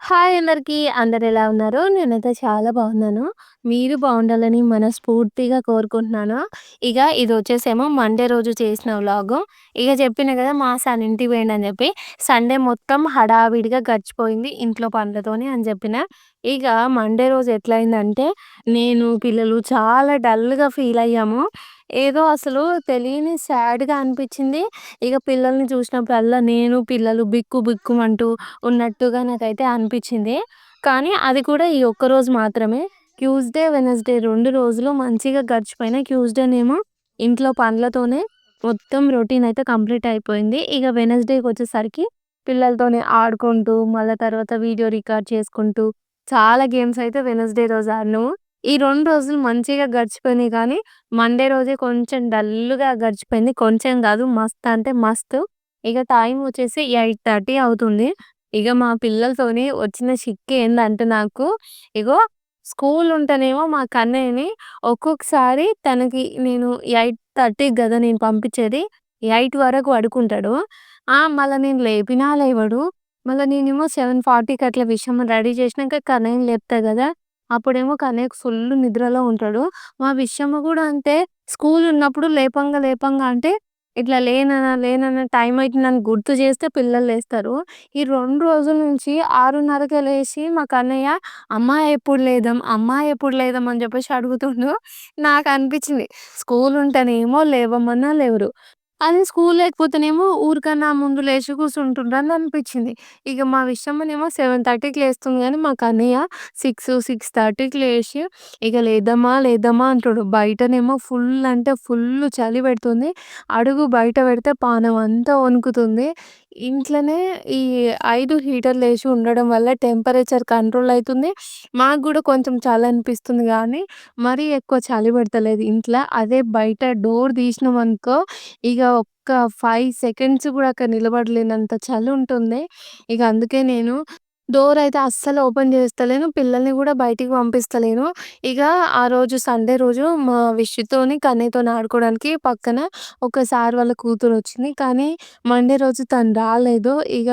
Hi అందరికీ. అందరెలా ఉన్నారు? నేనైతే చాలా బాగున్నాను. మీరు బాగుండాలని మనస్ఫూర్తిగా కోరుకుంటున్నాను. ఇగ ఇదొచ్చేసేమో మండే రోజు చేసిన వ్లాగు. ఇగ చెప్పిన గదా! మా సన్ ఇంటికి పోయిండని జెప్పి. సండే మొత్తం హడావిడిగా గడిచిపోయింది ఇంట్లో పనులతోని అని జెప్పిన. ఇగ మండే రోజు ఎట్లయిందంటే, నేను, పిల్లలు చాలా డల్‌గా ఫీలయ్యాము. ఏదో అసలు తెలియని సాడ్‌గా అనిపిచ్చింది. ఇగ పిల్లల్ని చూసినప్పుడల్లా నేను, పిల్లలు బిక్కు బిక్కుమంటూ ఉన్నట్టుగా నాకైతే అనిపిచ్చింది. కానీ అది కూడా ఈ ఒక్కరోజు మాత్రమే. ట్యూస్‌డే, వెడ్నెస్‌డే 2 రోజులు మంచిగా గడిచిపోయినాయి. ట్యూస్‌డేనేమో ఇంట్లో పనులతోనే మొత్తం రొటీన్ అయితే కంప్లీట్ అయిపోయింది. ఇగ వెడ్నెస్‌డేకొచ్చేసరికి పిల్లలతోని ఆడుకుంటూ, మళ్ళా తర్వాత వీడియో రికార్డ్ చేసుకుంటూ, చాలా గేమ్స్ అయితే వెడ్నెస్‌డే రోజు ఆడినాము. ఈ 2 రోజులు మంచిగా గడిచిపోయినాయి కానీ, మండే రోజే కొంచెం డల్‌గా గడిచిపోయింది. కొంచెం గాదు మస్త్ అంటే మస్తు. ఇగ టైం వచ్చేసి 8:30 అవుతుంది. ఇగ మా పిల్లలతోని వచ్చిన చిక్కేందంటే నాకు, ఇగో స్కూల్ ఉంటేనేమో మా కన్నయ్యని ఒక్కొక్కసారి తనకి నేను 8:30కి గదా నేను పంపించేది. 8 వరకు పడుకుంటాడు. మళ్ళా నేను లేపినా లేవడు. మళ్ళా నేనేమో 7:40కి అట్లా విషం రెడీ చేసినాక కన్నయ్యని లేపుతా గదా! అప్పుడేమో కన్నయ్యకి ఫుల్లు నిద్రలో ఉంటాడు. మా విషయమ్మ గూడా అంతే. స్కూల్ ఉన్నప్పుడు లేపంగా లేపంగా అంటే ఇట్లా లేనన్నా, లేనన్నా టైం అయితుందని గుర్తు చేస్తే పిల్లలు లేస్తారు. ఈ 2 రోజుల నుంచి 6:30కే లేసి మా కన్నయ్య "అమ్మ ఎప్పుడు లేదాం? అమ్మ ఎప్పుడు లేదాం?" అని చెప్పేసి అడుగుతుండు. నాకనిపించింది స్కూల్ ఉంటేనేమో లేవమన్నా లేవరు. అదే స్కూల్ లేకపోతేనేమో ఊరికన్నా ముందు లేచి కూర్చుంటుండ్రని అనిపించింది. ఇక మా విషయమ్మనేమో 7:30కి లేస్తుంది గానీ, మా కన్నయ్య 6:30కి లేసి ఇక లేద్దామా, లేద్దామా అంటుండు. బయటనేమో ఫుల్ అంటే ఫుల్లు చలి పెడుతుంది. అడుగు బయట పెడితే పానం అంతా వణుకుతుంది. ఇంట్లోనే ఈ 5 హీటర్‌లేసి ఉండడం వల్ల టెంపరేచర్ కంట్రోల్ అయితుంది. మాకు గూడా కొంచెం చలనిపిస్తుంది గానీ, మరీ ఎక్కువ చలి పెడతలేదు ఇంట్ల. అదే బయట డోర్ తీసినామనుకో ఇగ ఒక్క 5 సెకండ్స్ గూడా అక్కడ నిలబడలేనంత చలుంటుంది. ఇగ అందుకే నేను డోరయితే అస్సలు ఓపెన్ చేస్తలేను. పిల్లల్ని గూడా బయటికి పంపిస్తలేను. ఇగ ఆ రోజు సండే రోజు మా విష్‌తోని, కన్నయ్యతోని ఆడుకోవడానికి పక్కన ఒక సార్ వాళ్ళ కూతురొచ్చింది. కానీ మండే రోజు తను రాలేదు. ఇగ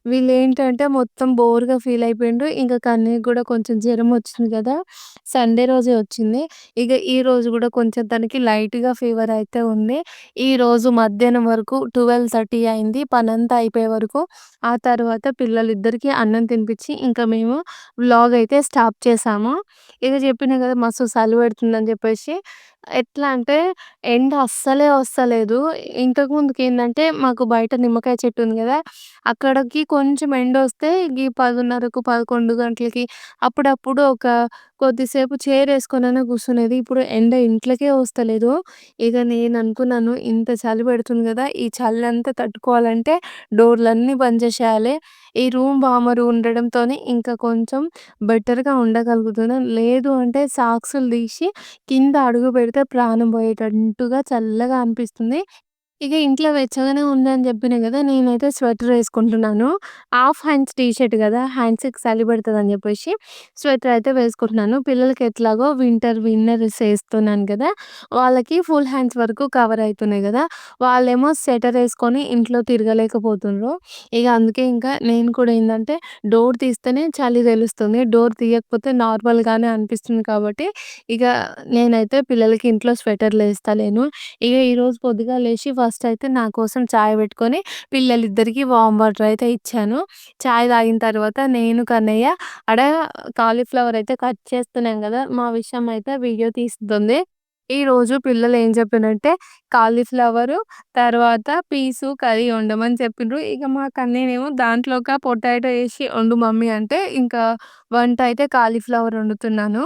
వీళ్ళేంటంటే మొత్తం బోర్‌గా ఫీలయిపోయిండ్రు. ఇంక కన్నయ్యకి గూడా కొంచెం జరమొచ్చింది గదా! సండే రోజే వచ్చింది. ఇగ ఈరోజు గూడా కొంచెం తనకి లైట్‌గా ఫీవరయితే ఉంది. ఈరోజు మధ్యాహ్నం వరకు 12:30 అయింది పనంతా అయిపోయే వరకు. ఆ తర్వాత పిల్లలిద్దరికీ అన్నం తినిపిచ్చి, ఇంకా మేము వ్లాగ్ అయితే స్టాప్ చేశాము. ఇగ చెప్పినా గదా! మస్తు సలి పెడుతుందని జెప్పేసి. ఎట్లా అంటే ఎండ అస్సలే వస్తలేదు. ఇంతకుముందుకేందంటే మాకు బయట నిమ్మకాయ చెట్టు ఉంది గదా! అక్కడికి కొంచెం ఎండొస్తే ఈ 10:30కు, 11 గంటలకి అప్పుడప్పుడు ఒక కొద్దిసేపు చైరేసుకొనైనా కూర్చునేది. ఇప్పుడు ఎండ ఇంట్లోకే వస్తలేదు. ఇగ నేననుకున్నాను ఇంత చలి పెడుతుంది గదా! ఈ చలంతా తట్టుకోవాలంటే డోర్‌లన్నీ బంద్ చేసేయాలి. ఈ రూమ్ వార్మర్ ఉండడంతోని ఇంకా కొంచెం బెటర్‌గా ఉండగలుగుతున్నా. లేదు అంటే సాక్సులు తీసి కింద అడుగు పెడితే ప్రాణం పోయేటట్టుగా చల్లగా అనిపిస్తుంది. ఇక ఇంట్లో వెచ్చగానే ఉందని జెప్పినా గదా! నేనైతే స్వెటరేసుకుంటున్నాను. హాఫ్ హ్యాండ్స్ టీ షర్ట్ గదా! హ్యాండ్స్‌కి చలి పెడతదని జెప్పేసి స్వెటర్ అయితే వేసుకుంటున్నాను. పిల్లలకి ఎట్లాగో ఇన్నర్స్ ఏస్తున్నాను గదా! వాళ్ళకి ఫుల్ హ్యాండ్స్ వరకు కవర్ అయితున్నాయి గదా! వాళ్ళేమో స్వెటరేసుకొని ఇంట్లో తిరగలేకపోతుండ్రు. ఇగ అందుకే ఇంకా నేను కూడా ఏందంటే డోర్ తీస్తేనే చలి తెలుస్తుంది. డోర్ తీయకపోతే నార్మల్‌గానే అనిపిస్తుంది కాబట్టి ఇగ నేనైతే పిల్లలకి ఇంట్లో స్వెటర్‌లేస్తలేను. ఇగ ఈరోజు పొద్దుగాల లేసి ఫస్ట్ అయితే నా కోసం చాయ్ పెట్టుకొని పిల్లలిద్దరికీ వార్మ్ వాటర్ అయితే ఇచ్చాను. చాయ్ తాగిన తర్వాత నేను, కన్నయ్య ఆడ కాలీఫ్లవర్ అయితే కట్ చేస్తున్నాం గదా! మా విషయం అయితే వీడియో తీస్తుంది. ఈరోజు పిల్లలు ఏం చెప్పినంటే కాలీఫ్లవరు తర్వాత పీసు కర్రీ వండమని చెప్పిండ్రు. ఇక మా కన్నయ్యనేమో దాంట్లోక పొటాటో ఏసి వండు మమ్మీ అంటే ఇంకా వంట అయితే కాలీఫ్లవర్ వండుతున్నాను.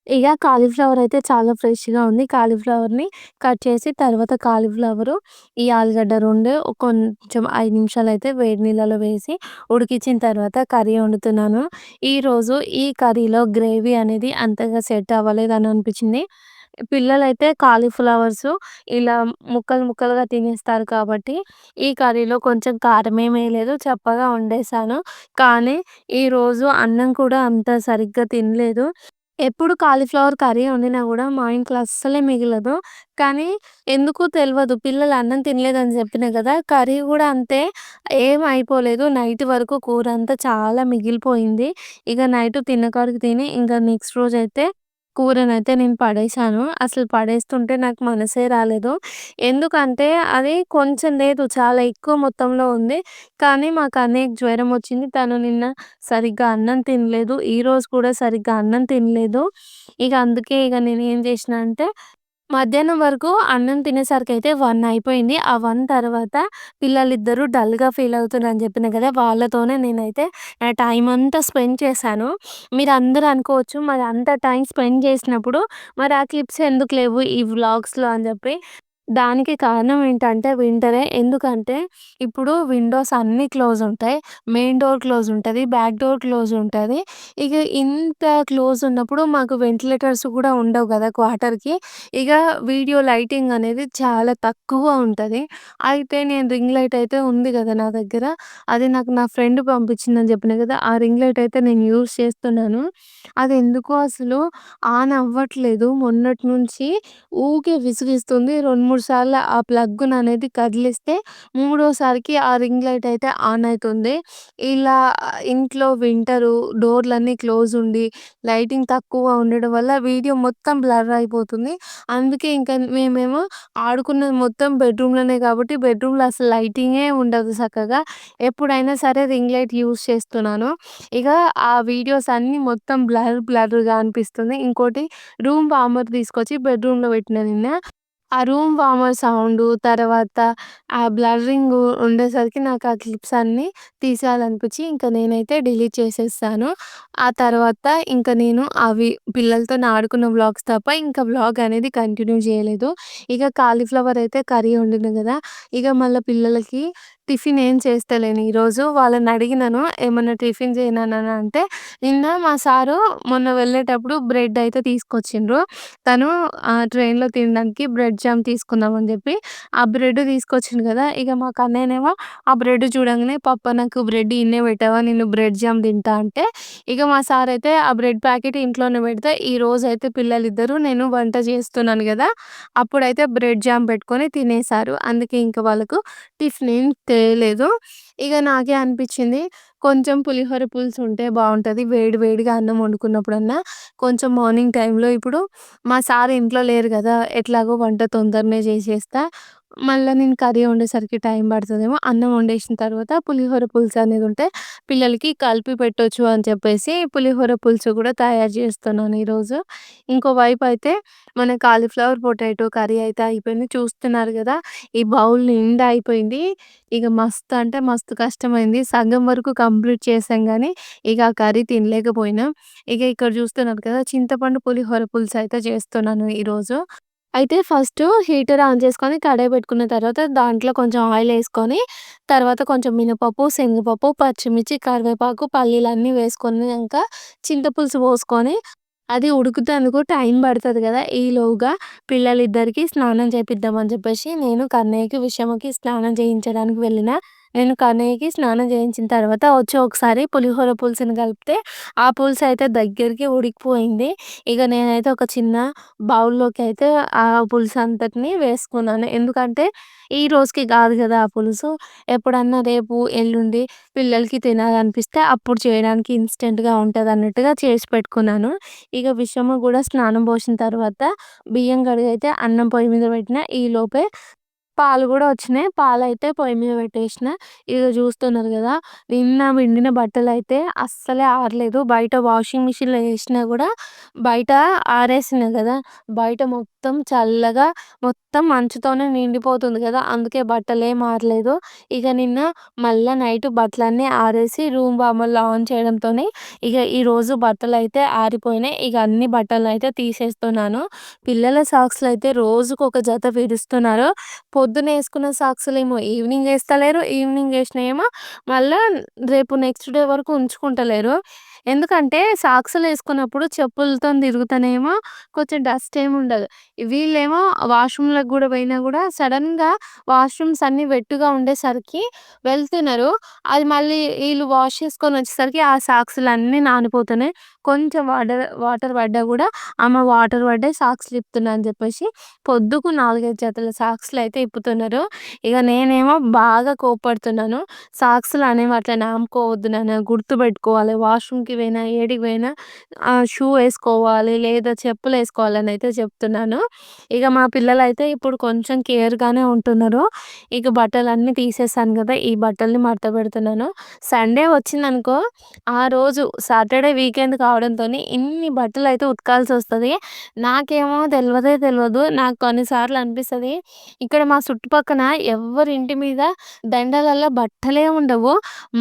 ఇగ కాలీఫ్లవర్ అయితే చాలా ఫ్రెష్‌గా ఉంది. కాలీఫ్లవర్‌ని కట్ చేసి తర్వాత కాలీఫ్లవరు, ఈ ఆలుగడ్డ 2 కొంచెం 5 నిమిషాలయితే వేడి నీళ్ళలో వేసి ఉడికించిన తర్వాత కర్రీ వండుతున్నాను. ఈరోజు ఈ కర్రీలో గ్రేవీ అనేది అంతగా సెట్ అవ్వలేదని అనిపించింది. పిల్లలైతే కాలీఫ్లవర్సు ఇలా ముక్కలు ముక్కలుగా తినేస్తారు కాబట్టి, ఈ కర్రీలో కొంచెం కారమేమెయలేదు. చప్పగా వండేశాను. కానీ ఈరోజు అన్నం కూడా అంత సరిగ్గా తినలేదు. ఎప్పుడు కాలీఫ్లవర్ కర్రీ వండినా గూడా మా ఇంట్లో అస్సలే మిగలదు. కానీ ఎందుకో తెలవదు. పిల్లలు అన్నం తినలేదని జెప్పినా గదా! కర్రీ గూడా అంతే ఏం అయిపోలేదు. నైట్ వరకు కూరంతా చాలా మిగిలిపోయింది. ఇగ నైట్ తిన్న కాడికి తిని ఇంకా నెక్స్ట్ రోజైతే కూరనైతే నేను పడేశాను. అసలు పడేస్తుంటే నాకు మనసే రాలేదు. ఎందుకంటే అది కొంచెం లేదు, చాలా ఎక్కువ మొత్తంలో ఉంది. కానీ మా కన్నయ్యకి జ్వరమొచ్చింది. తను నిన్న సరిగ్గా అన్నం తినలేదు. ఈరోజు కూడా సరిగ్గా అన్నం తినలేదు. ఇగ అందుకే ఇగ నేనేం జేసినా అంటే, మధ్యాహ్నం వరకు అన్నం తినేసరికైతే 1 అయిపోయింది. ఆ 1 తర్వాత పిల్లలిద్దరూ డల్‌గా ఫీల్ అవుతున్నారని జెప్పినా గదా! వాళ్ళతోనే నేనైతే నా టైమంతా స్పెండ్ చేశాను. మీరందరూ అనుకోవచ్చు మరి అంత టైం స్పెండ్ జేసినప్పుడు మరి ఆ క్లిప్స్ ఎందుకు లేవు ఈ వ్లాగ్స్‌లో అని జెప్పి. దానికి కారణం ఏంటంటే వింటరే. ఎందుకంటే ఇప్పుడు విండోస్ అన్నీ క్లోజ్ ఉంటాయి. మెయిన్ డోర్ క్లోజ్ ఉంటది. బ్యాక్ డోర్ క్లోజ్ ఉంటది. ఇగ ఇంత క్లోజ్ ఉన్నప్పుడు మాకు వెంటిలేటర్స్ కూడా ఉండవు గదా! క్వార్టర్‌కి. ఇగ వీడియో లైటింగ్ అనేది చాలా తక్కువ ఉంటది. అయితే నేను రింగ్ లైట్ అయితే ఉంది గదా నా దగ్గర. అది నాకు నా ఫ్రెండ్ పంపించిందని చెప్పినా గదా! ఆ రింగ్ లైట్ అయితే నేను యూజ్ చేస్తున్నాను. అది ఎందుకో అసలు ఆన్ అవ్వట్లేదు. మొన్నటి నుంచి ఊకే విసిగిస్తుంది. 2, 3 సార్లు ఆ ప్లగ్గుననేది కదిలిస్తే మూడోసారికి ఆ రింగ్ లైట్ అయితే ఆన్ అయితుంది. ఇలా ఇంట్లో వింటరు, డోర్‌లన్నీ క్లోజ్ ఉండి, లైటింగ్ తక్కువ ఉండడం వల్ల వీడియో మొత్తం బ్లర్ అయిపోతుంది. అందుకే ఇంకా మేమేమో ఆడుకున్నది మొత్తం బెడ్‌రూమ్‌లోనే కాబట్టి బెడ్‌రూమ్‌లో అసలు లైటింగే ఉండదు సక్కగా. ఎప్పుడైనా సరే రింగ్ లైట్ యూజ్ చేస్తున్నాను. ఇగ ఆ వీడియోస్ అన్నీ మొత్తం బ్లర్‌గా అనిపిస్తుంది. ఇంకోటి రూమ్ వార్మర్ తీసుకొచ్చి బెడ్‌రూమ్‌లో పెట్టిన నిన్న. ఆ రూమ్ వార్మర్ సౌండు, తర్వాత ఆ బ్లర్రింగు ఉండేసరికి నాకు ఆ క్లిప్స్ అన్నీ తీసేయాలనిపిచ్చి ఇంక నేనైతే డిలీట్ చేసేసాను. ఆ తర్వాత ఇంక నేను అవి పిల్లలతోని ఆడుకున్న వ్లాగ్స్ తప్ప ఇంకా వ్లాగ్ అనేది కంటిన్యూ జేయలేదు. ఇక కాలీఫ్లవర్ అయితే కర్రీ వండినా గదా! ఇగ మళ్ళా పిల్లలకి టిఫిన్ ఏం చేస్తలేను ఈరోజు. వాళ్ళనడిగినాను ఏమన్నా టిఫిన్ చేయనా అంటే, నిన్న మా సారు మొన్న వెళ్ళేటప్పుడు బ్రెడ్ అయితే తీసుకొచ్చిండ్రు. తను ట్రైన్‌లో తినడానికి బ్రెడ్ జామ్ తీసుకుందామని జెప్పి, ఆ బ్రెడ్ తీసుకొచ్చిండు గదా! ఇగ మా కన్నయ్యనేమో ఆ బ్రెడ్ చూడంగానే "పప్పా నాకు బ్రెడ్ ఈడనే పెట్టవా? నేను బ్రెడ్ జామ్ తింటా" అంటే, ఇగ మా సారయితే ఆ బ్రెడ్ ప్యాకెట్ ఇంట్లోనే పెడితే, ఈరోజైతే పిల్లలిద్దరూ నేను వంట చేస్తున్నాను గదా! అప్పుడైతే బ్రెడ్ జామ్ పెట్టుకొని తినేసారు. అందుకే ఇంక వాళ్ళకు టిఫిన్ ఏం తేలేదు. ఇగ నాకే అనిపిచ్చింది కొంచెం పులిహోర పులుసు ఉంటే బావుంటది. వేడి వేడిగా అన్నం వండుకున్నప్పుడన్నా కొంచెం మార్నింగ్ టైంలో ఇప్పుడు మా సార్ ఇంట్లో లేరు గదా! ఎట్లాగో వంట తొందరనే జేసేస్తా. మళ్ళా నేను కర్రీ వండేసరికి టైం పడతదేమో. అన్నం వండేసిన తర్వాత పులిహోర పులుసు అనేది ఉంటే పిల్లలకి కలిపి పెట్టొచ్చు అని చెప్పేసి పులిహోర పులుసు గూడా తయారు జేస్తున్నాను ఈరోజు. ఇంకో వైపయితే మన కాలీఫ్లవర్ పొటాటో కర్రీ అయితే అయిపోయింది. చూస్తున్నారు గదా! ఈ బౌల్ నిండా అయిపోయింది. ఇగ మస్తు అంటే మస్తు కష్టమైంది. సగం వరకు కంప్లీట్ చేశాం గానీ, ఇగ ఆ కర్రీ తినలేకపోయినాం. ఇగ ఇక్కడ చూస్తున్నారు కదా! చింతపండు పులిహోర పులుసయితే చేస్తున్నాను ఈరోజు. అయితే ఫస్టు హీటర్ ఆన్ చేసుకొని కడాయి పెట్టుకున్న తర్వాత దాంట్లో కొంచెం ఆయిలేసుకొని, తర్వాత కొంచెం మినపప్పు, శనగపప్పు, పచ్చిమిర్చి, కరివేపాకు, పల్లీలన్నీ వేసుకున్నాంక చింతపులుసు పోసుకొని అది ఉడుకుతందుకు టైం పడతది గదా! ఈలోగా పిల్లలిద్దరికీ స్నానం చేపిద్దామని చెప్పేసి నేను కన్నయ్యకి, విషమకి స్నానం చేయించడానికి వెళ్ళిన. నేను కన్నయ్యకి స్నానం చేయించిన తర్వాత వచ్చి ఒకసారి పులిహోర పులుసుని కలిపితే ఆ పులుసయితే దగ్గరికి ఉడికిపోయింది. ఇగ నేనైతే ఒక చిన్న బౌల్‌లోకైతే ఆ పులుసంతటిని వేసుకున్నాను. ఎందుకంటే ఈ రోజుకి గాదు గదా! ఆ పులుసు. ఎప్పుడన్నా రేపు, ఎల్లుండి పిల్లలకి తినాలనిపిస్తే అప్పుడు చేయడానికి ఇన్‌స్టెంట్‌గా ఉంటదన్నట్టుగా చేసి పెట్టుకున్నాను. ఇగ విషము గూడా స్నానం పోసిన తర్వాత బియ్యం కడిగైతే అన్నం పొయ్యి మీద పెట్టిన. ఈలోపే పాలు గూడా వచ్చినాయి. పాలైతే పొయ్యి మీద పెట్టేషిన. ఇగ జూస్తున్నారు గదా! నిన్న పిండిన బట్టలైతే అస్సలే ఆరలేదు. బయట వాషింగ్ మిషన్‌లో ఏసినా గూడా బయట ఆరేసినా గదా! బయట మొత్తం చల్లగా మొత్తం మంచుతోనే నిండిపోతుంది గదా! అందుకే బట్టలేం ఆరలేదు. ఇగ నిన్న మళ్ళా నైట్ బట్టలన్నీ ఆరేసి రూమ్ వార్మర్‌లో ఆన్ చేయడంతోనే ఇగ ఈరోజు బట్టలైతే ఆరిపోయినాయి. ఇగ అన్ని బట్టలనైతే తీసేస్తున్నాను. పిల్లల సాక్స్‌లయితే రోజుకొక జత విడుస్తున్నారు. పొద్దునేసుకున్న సాక్సులేమో ఈవినింగ్ ఏస్తలేరు. ఈవినింగ్ ఏసినయేమో మళ్ళా రేపు నెక్స్ట్ డే వరకు ఉంచుకుంటలేరు. ఎందుకంటే సాక్సులేసుకున్నప్పుడు చెప్పులతోని తిరుగుతేనేమో కొంచెం డస్ట్ ఏముండదు. వీళ్ళేమో వాష్‌రూమ్‌లకి గూడా పోయినా గూడా సడెన్‌గా వాష్‌రూమ్స్ అన్నీ వెట్టుగా ఉండేసరికి వెళ్తున్నారు. అది మళ్ళీ ఈళ్ళు వాష్ చేసుకొనొచ్చేసరికి ఆ సాక్సులన్నీ నానిపోతున్నాయి. కొంచెం వాటర్ పడ్డా కూడా అమ్మ వాటర్ పడ్డాయి సాక్స్లు ఇప్పుతున్నా అని చెప్పేసి పొద్దుకు 4-5 జతల సాక్స్లు అయితే ఇప్పుతున్నారు. ఇక నేనేమో బాగా కోప్పడుతున్నాను. సాక్స్లు అనేవి అట్లా నాముకోవద్దు నాన్న, గుర్తుపెట్టుకోవాలి, వాష్రూమ్కి పోయినా ఏడికి పోయినా షూ వేసుకోవాలి లేదా చెప్పులు వేసుకోవాలని అయితే చెప్తున్నాను. ఇక మా పిల్లలైతే ఇప్పుడు కొంచెం కేర్గానే ఉంటున్నారు. ఇక బట్టలన్నీ తీసేసాను కదా, ఈ బట్టల్ని మడత పెడుతున్నాను. సండే వచ్చిందనుకో, ఆ రోజు సాటర్డే వీకెండ్ కావడంతో ఇన్ని బట్టలు అయితే ఉతకాల్సి వస్తుంది. నాకేమో తెలియదు. నాకు కొన్నిసార్లు అనిపిస్తుంది ఇక్కడ మా చుట్టుపక్కన ఎవరి ఇంటి మీద దండలలో బట్టలే ఉండవు.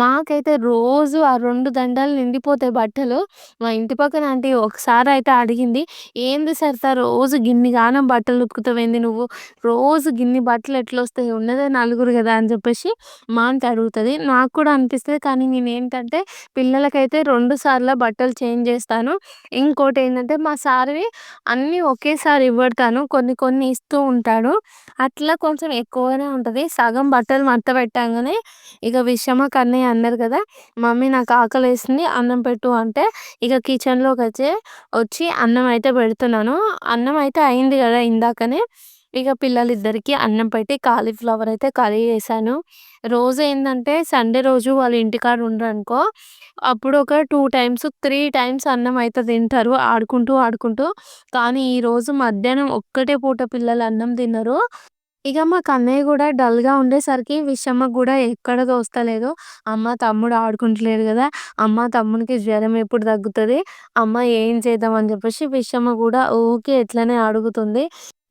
మాకైతే రోజు ఆ 2 దండాలు నిండిపోతాయి బట్టలు. మా ఇంటి పక్కన ఆంటీ ఒకసారి అయితే అడిగింది, "ఏంది సరిత రోజు గిన్ని గానం బట్టలు ఉతుకుతావేంది నువ్వు? రోజు గిన్ని బట్టలు ఎట్లొస్తాయి? ఉన్నదే నలుగురు కదా" అని చెప్పేసి మా ఆంటీ అడుగుతుంది. నాకు కూడా అనిపిస్తుంది, కానీ నేనేంటంటే పిల్లలకైతే 2 సార్లు బట్టలు చేంజ్ చేస్తాను. ఇంకోటి ఏంటంటే మా సార్వి అన్నీ ఒకేసారి ఇవ్వడతాను, కొన్ని కొన్ని ఇస్తూ ఉంటాడు. అట్లా కొంచెం ఎక్కువనే ఉంటుంది. సగం బట్టలు మడత పెట్టంగానే ఇక విషమ కన్నయ్య అన్నారు కదా, మమ్మీ నాకు ఆకలి వేస్తుంది అన్నం పెట్టు అంటే ఇక కిచెన్లోకి వచ్చి అన్నం అయితే పెడుతున్నాను. అన్నం అయితే అయింది కదా ఇందాకనే. ఇక పిల్లలిద్దరికీ అన్నం పెట్టి కాలీఫ్లవర్ అయితే కర్రీ చేశాను. రోజు ఏంటంటే సండే రోజు వాళ్ళు ఇంటికాడ ఉండరనుకో, అప్పుడు ఒక 2 టైమ్స్ 3 టైమ్స్ అన్నం అయితే తింటారు ఆడుకుంటూ. కానీ ఈరోజు మధ్యాహ్నం ఒక్కటే పూట పిల్లలు అన్నం తిన్నారు. ఇక మా కన్నయ్య గూడా డల్‌గా ఉండేసరికి విషమ్మకి గూడా ఎక్కడ తోస్తలేదు. అమ్మ, తమ్ముడు ఆడుకుంటలేరు గదా! అమ్మ, తమ్మునికి జ్వరం ఎప్పుడు తగ్గుతది? అమ్మ ఏం చేద్దాం అని జెప్పేసి విషమ్మ గూడా ఊకే ఇట్లనే అడుగుతుంది.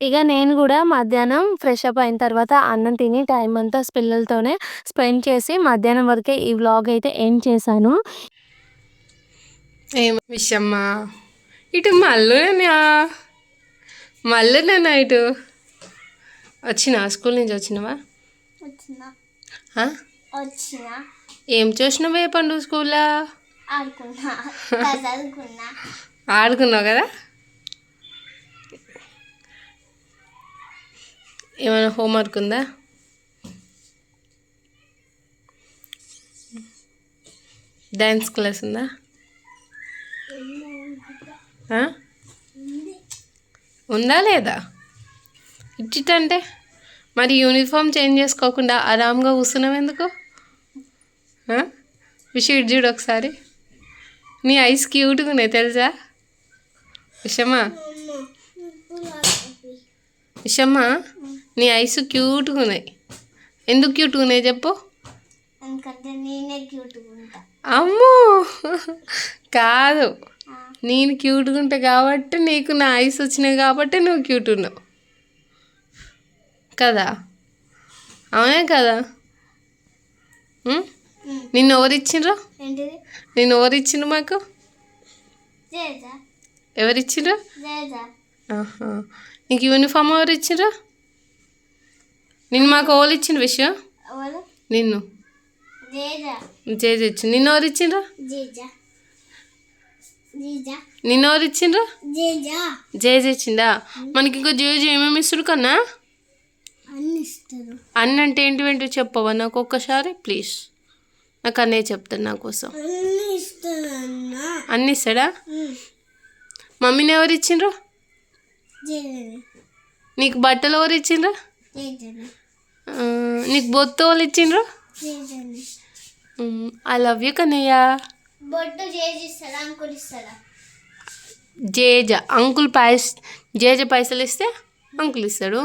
ఇక నేను గూడా మధ్యాహ్నం ఫ్రెష్ అప్ అయిన తర్వాత అన్నం తిని టైం అంతా పిల్లలతోనే స్పెండ్ చేసి మధ్యాహ్నం వరకే ఈ వ్లాగ్ అయితే ఎండ్ చేశాను. విషమ్మ ఇటు మళ్ళీ ఇటు స్కూల్ నుంచి వచ్చినావా? ఏం చూసినావే పండు స్కూల్లో? ఆడుకున్నావు కదా? ఏమైనా హోంవర్క్ ఉందా? డ్యాన్స్ క్లాస్ ఉందా? ఉందా లేదా? ఇచ్చిటంటే మరి యూనిఫామ్ చేంజ్ చేసుకోకుండా ఆరాంగా కూర్చున్నావు ఎందుకు? విషయం చూడు ఒకసారి. నీ ఐస్ క్యూట్గా ఉన్నాయి తెలుసా విషమ్మ, నీ ఐస్ క్యూట్గా ఉన్నాయి. ఎందుకు క్యూట్గా ఉన్నాయి చెప్పు? అమ్మో కాదు, నేను క్యూట్గా ఉంటా కాబట్టి నీకు నా ఐస్ వచ్చినాయి కాబట్టి నువ్వు క్యూట్ ఉన్నావు కదా? అవునే కదా? నిన్ను ఎవరిచ్చిండ్రు? మాకు ఎవరిచ్చిండ్రు? నీకు యూనిఫామ్ ఎవరు ఇచ్చిండ్రు? నిన్ను మాకు ఎవరు ఇచ్చిండ్రు విషయం? నిన్ను జేజ ఇచ్చింది. నిన్ను ఎవరు ఇచ్చిండ్రు? నిన్ను ఎవరు ఇచ్చిండ్రు? జేజ ఇచ్చిందా? మనకి ఇంకో జేజు ఏమేమి ఇస్తారు కన్నా? అన్ని అంటే ఏంటి చెప్పవా నాకు ఒక్కసారి ప్లీజ్? నాకు అన్నయ్య చెప్తాను నా కోసం. అన్ని ఇస్తాడా? మమ్మీని ఎవరు ఇచ్చిండ్రు? నీకు బట్టలు ఎవరు ఇచ్చిండ్రు? నీకు బొత్తు వాళ్ళు ఇచ్చిండ్రు? I love you Kannayya. జేజ అంకుల్ జేజ పైసలు ఇస్తే అంకుల్ ఇస్తాడు.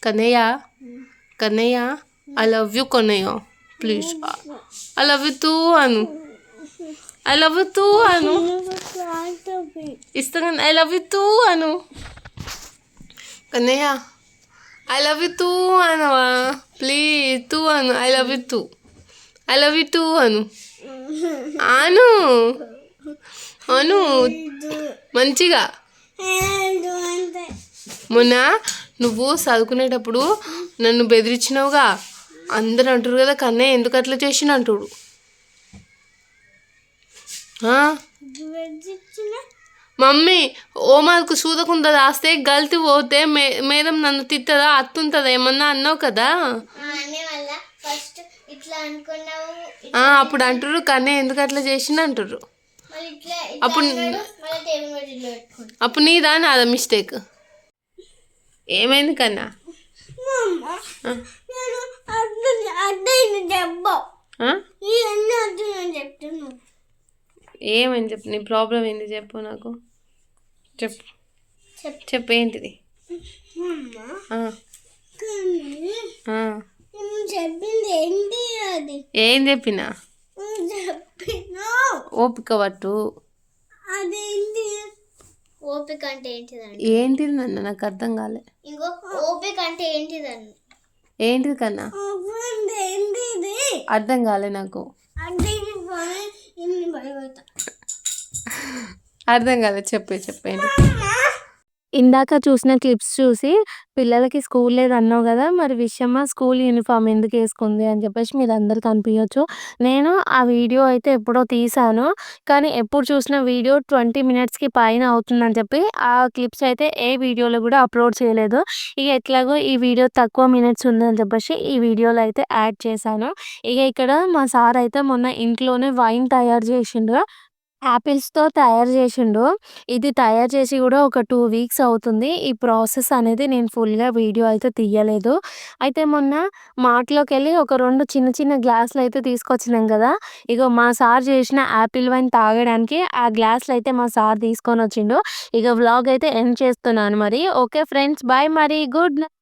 Kannayya I love you Kannayya please. I love you too అను. ఇస్తా. ఐ లవ్ యూ టూ అను. Kannayya I love you too అనవా ప్లీజ్? టూ అను. ఐ లవ్ యూ టూ అను. అను మంచిగా. మొన్న నువ్వు చదువుకునేటప్పుడు నన్ను బెదిరించినావుగా, అందరు అంటారు కదా కన్నయ్య ఎందుకు అట్లా చేసిన అంటాడు. మమ్మీ హోంవర్క్ చూడకుండా రాస్తే గల్తీ పోతే మేడం నన్ను తిట్టదా అత్తుంటుందా ఏమన్నా అన్నావు కదా? అప్పుడు అంటారు కన్నయ్య ఎందుకు అట్లా చేసిన అంటారు. అప్పుడు అప్పుడు నీదా నాదా మిస్టేక్? ఏమైంది కన్నా? ఏమని చెప్పు, నీ ప్రాబ్లం ఏంటి చెప్పు నాకు, చెప్పు చెప్పు ఏంటిది? ఏం చెప్పినా? ఓపిక పట్టు. ఓపిక అంటే ఏంటిదండి? ఏంటిది నాన్న, నాకు అర్థం కాలే. ఇంకో ఓపిక అంటే ఏంటిదండి? ఏంటిది కన్నా? అర్థం కాలే నాకు. అర్థం కాలే, చెప్పేంటి? ఇందాక చూసిన క్లిప్స్ చూసి పిల్లలకి స్కూల్ లేదన్నావు కదా, మరి విషయమ్మ స్కూల్ యూనిఫామ్ ఎందుకు వేసుకుంది అని చెప్పేసి మీరు అందరు కనిపించచ్చు. నేను ఆ వీడియో అయితే ఎప్పుడో తీసాను, కానీ ఎప్పుడు చూసిన వీడియో 20 మినిట్స్కి పైన అవుతుందని చెప్పి ఆ క్లిప్స్ అయితే ఏ వీడియోలో కూడా అప్లోడ్ చేయలేదు. ఇక ఎట్లాగో ఈ వీడియో తక్కువ మినిట్స్ ఉందని చెప్పేసి ఈ వీడియోలో అయితే యాడ్ చేశాను. ఇక ఇక్కడ మా సార్ అయితే మొన్న ఇంట్లోనే వైన్ తయారు చేసిండు, యాపిల్స్‌తో తయారు జేషిండు. ఇది తయారు చేసి గూడా ఒక 2 వీక్స్ అవుతుంది. ఈ ప్రాసెస్ అనేది నేను ఫుల్‌గా వీడియో అయితే తీయలేదు. అయితే మొన్న మార్ట్‌లోకెళ్ళి ఒక 2 చిన్న చిన్న గ్లాసులయితే తీసుకొచ్చినాం గదా! ఇగో మా సార్ జేషిన యాపిల్ వైన్ తాగడానికి ఆ గ్లాసులయితే మా సార్ తీసుకొనొచ్చిండు. ఇగ వ్లాగ్ అయితే ఎండ్ చేస్తున్నాను మరి. ఓకే ఫ్రెండ్స్, బాయ్ మరి. Good night.